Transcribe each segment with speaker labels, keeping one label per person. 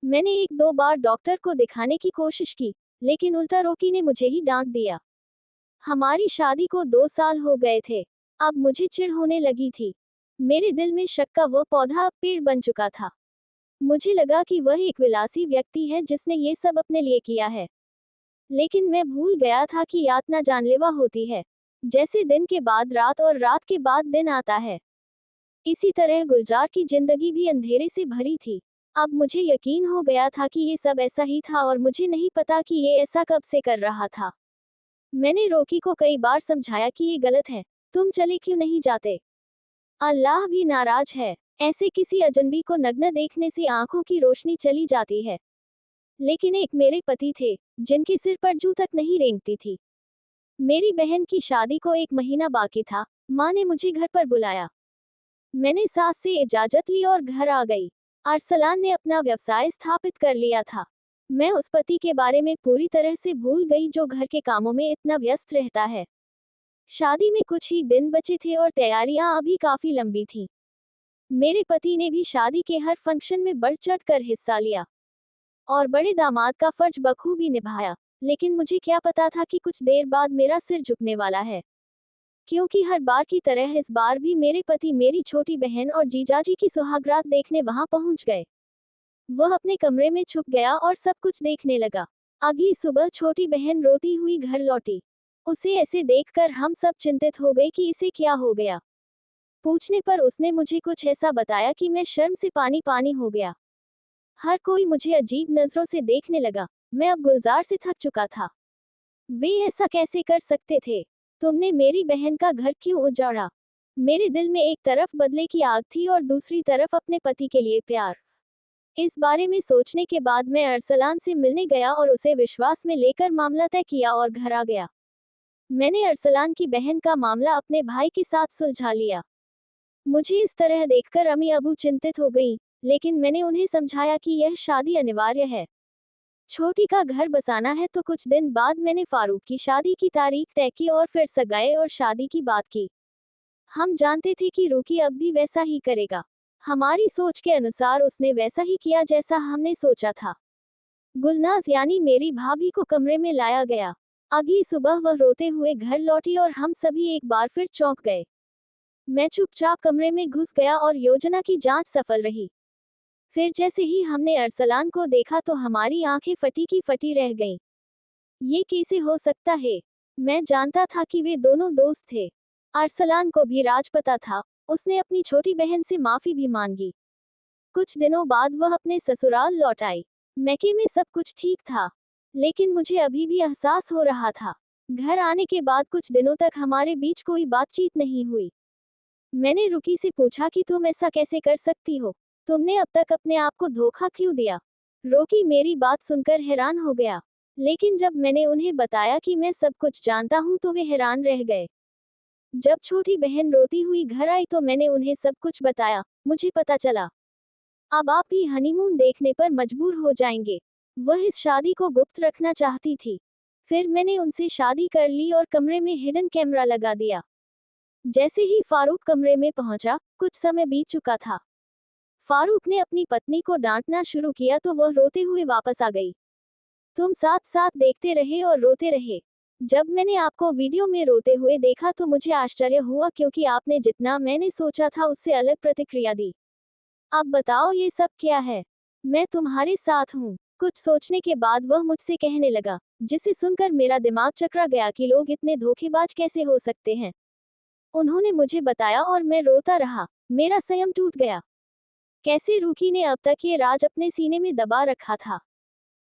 Speaker 1: मैंने एक दो बार डॉक्टर को दिखाने की कोशिश की, लेकिन उल्टा रोकी ने मुझे ही डांट दिया। हमारी शादी को 2 साल हो गए थे। अब मुझे चिढ़ होने लगी थी। मेरे दिल में शक का वो पौधा अब पेड़ बन चुका था। मुझे लगा कि वह एक विलासी व्यक्ति है जिसने ये सब अपने लिए किया है। लेकिन मैं भूल गया था कि यातना जानलेवा होती है। जैसे दिन के बाद रात और रात के बाद दिन आता है, इसी तरह गुलजार की जिंदगी भी अंधेरे से भरी थी। अब मुझे यकीन हो गया था कि ये सब ऐसा ही था और मुझे नहीं पता कि ये ऐसा कब से कर रहा था। मैंने रोकी को कई बार समझाया कि ये गलत है, तुम चले क्यों नहीं जाते? अल्लाह भी नाराज है। ऐसे किसी अजनबी को नग्न देखने से आंखों की रोशनी चली जाती है। लेकिन एक मेरे पति थे, जिनके सिर पर जू तक नहीं रेंगती थी। मेरी बहन की शादी को 1 महीना बाकी था। माँ ने मुझे घर पर बुलाया। मैंने सास से इजाजत ली और घर आ गई। अरसलान ने अपना व्यवसाय स्थापित कर लिया था। मैं उस पति के बारे में पूरी तरह से भूल गई जो घर के कामों में इतना व्यस्त रहता है। शादी में कुछ ही दिन बचे थे और तैयारियां अभी काफी लंबी थीं। मेरे पति ने भी शादी के हर फंक्शन में बढ़ चढ़ कर हिस्सा लिया और बड़े दामाद का फर्ज बखूबी निभाया। लेकिन मुझे क्या पता था कि कुछ देर बाद मेरा सिर झुकने वाला है, क्योंकि हर बार की तरह इस बार भी मेरे पति मेरी छोटी बहन और जीजाजी की सुहागरात देखने वहां पहुंच गए। वह अपने कमरे में छुप गया और सब कुछ देखने लगा। अगली सुबह छोटी बहन रोती हुई घर लौटी। उसे ऐसे देखकर हम सब चिंतित हो गए कि इसे क्या हो गया। पूछने पर उसने मुझे कुछ ऐसा बताया कि मैं शर्म से पानी पानी हो गया। हर कोई मुझे अजीब नजरों से देखने लगा। मैं अब गुलजार से थक चुका था। वे ऐसा कैसे कर सकते थे? तुमने मेरी बहन का घर क्यों उजाड़ा? मेरे दिल में एक तरफ बदले की आग थी और दूसरी तरफ अपने पति के लिए प्यार। इस बारे में सोचने के बाद मैं अरसलान से मिलने गया और उसे विश्वास में लेकर मामला तय किया और घर आ गया। मैंने अरसलान की बहन का मामला अपने भाई के साथ सुलझा लिया। मुझे इस तरह देखकर अम्मी अबू चिंतित हो गई, लेकिन मैंने उन्हें समझाया कि यह शादी अनिवार्य है। छोटी का घर बसाना है तो कुछ दिन बाद मैंने फारूक की शादी की तारीख तय की और फिर सगाई और शादी की बात की। हम जानते थे कि रूकी अब भी वैसा ही करेगा। हमारी सोच के अनुसार उसने वैसा ही किया जैसा हमने सोचा था। गुलनाज यानी मेरी भाभी को कमरे में लाया गया। अगली सुबह वह रोते हुए घर लौटी और हम सभी एक बार फिर चौंक गए। मैं चुपचाप कमरे में घुस गया और योजना की जांच सफल रही। फिर जैसे ही हमने अरसलान को देखा तो हमारी आंखें फटी की फटी रह गईं। ये कैसे हो सकता है? मैं जानता था कि वे दोनों दोस्त थे। अरसलान को भी राज पता था। उसने अपनी छोटी बहन से माफी भी मांगी। कुछ दिनों बाद वह अपने ससुराल लौट आई। मैके में सब कुछ ठीक था, लेकिन मुझे अभी भी एहसास हो रहा था। घर आने के बाद कुछ दिनों तक हमारे बीच कोई बातचीत नहीं हुई। मैंने रुकी से पूछा कि तुम ऐसा कैसे कर सकती हो? तुमने अब तक अपने आप को धोखा क्यों दिया? रोकी मेरी बात सुनकर हैरान हो गया, लेकिन जब मैंने उन्हें बताया कि मैं सब कुछ जानता हूं तो वे हैरान रह गए। जब छोटी बहन रोती हुई घर आई तो मैंने उन्हें सब कुछ बताया। मुझे पता चला अब आप भी हनीमून देखने पर मजबूर हो जाएंगे। वह इस शादी को गुप्त रखना चाहती थी। फिर मैंने उनसे शादी कर ली और कमरे में हिडन कैमरा लगा दिया। जैसे ही फारूक कमरे में पहुंचा, कुछ समय बीत चुका था। फारूक ने अपनी पत्नी को डांटना शुरू किया तो वह रोते हुए वापस आ गई। तुम साथ साथ देखते रहे और रोते रहे। जब मैंने आपको वीडियो में रोते हुए देखा तो मुझे आश्चर्य हुआ क्योंकि आपने जितना मैंने सोचा था उससे अलग प्रतिक्रिया दी। अब बताओ ये सब क्या है? मैं तुम्हारे साथ हूँ। कुछ सोचने के बाद वह मुझसे कहने लगा, जिसे सुनकर मेरा दिमाग चकरा गया कि लोग इतने धोखेबाज कैसे हो सकते हैं। उन्होंने मुझे बताया और मैं रोता रहा। मेरा संयम टूट गया। कैसे रूकी ने अब तक ये राज अपने सीने में दबा रखा था।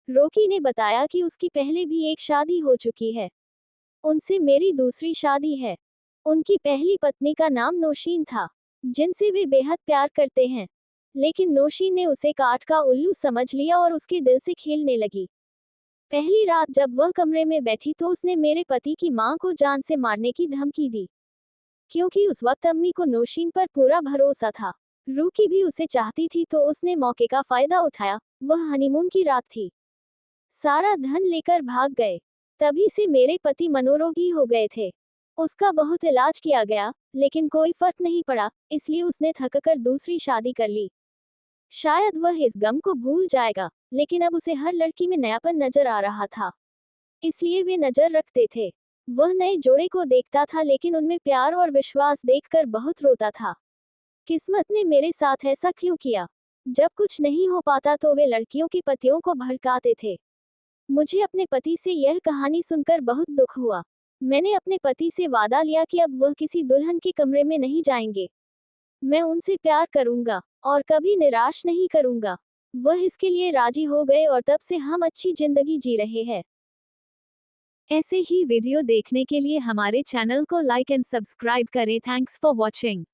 Speaker 1: रोकी ने बताया कि उसकी पहले भी एक शादी हो चुकी है। उनसे मेरी दूसरी शादी है। उनकी पहली पत्नी का नाम नौशीन था, जिनसे वे बेहद प्यार करते हैं। लेकिन नौशीन ने उसे काठ का उल्लू समझ लिया और उसके दिल से खेलने लगी। पहली रात जब वह कमरे में बैठी तो उसने मेरे पति की मां को जान से मारने की धमकी दी, क्योंकि उस वक्त अम्मी को नौशीन पर पूरा भरोसा था। रूकी भी उसे चाहती थी तो उसने मौके का फायदा उठाया। वह हनीमून की रात थी। सारा धन लेकर भाग गए। तभी से मेरे पति मनोरोगी हो गए थे। उसका बहुत इलाज किया गया, लेकिन कोई फर्क नहीं पड़ा, इसलिए उसने थककर दूसरी शादी कर ली। शायद वह इस गम को भूल जाएगा, लेकिन अब उसे हर लड़की में नयापन नजर आ रहा था, इसलिए वे नजर रखते थे। वह नए जोड़े को देखता था लेकिन उनमें प्यार और विश्वास देखकर बहुत रोता था। किस्मत ने मेरे साथ ऐसा क्यों किया? जब कुछ नहीं हो पाता तो वे लड़कियों के पतियों को भड़काते थे। मुझे अपने पति से यह कहानी सुनकर बहुत दुख हुआ। मैंने अपने पति से वादा लिया कि अब वह किसी दुल्हन के कमरे में नहीं जाएंगे। मैं उनसे प्यार करूंगा और कभी निराश नहीं करूंगा। वह इसके लिए राजी हो गए और तब से हम अच्छी जिंदगी जी रहे हैं।
Speaker 2: ऐसे ही वीडियो देखने के लिए हमारे चैनल को लाइक एंड सब्सक्राइब करें। Thanks for watching.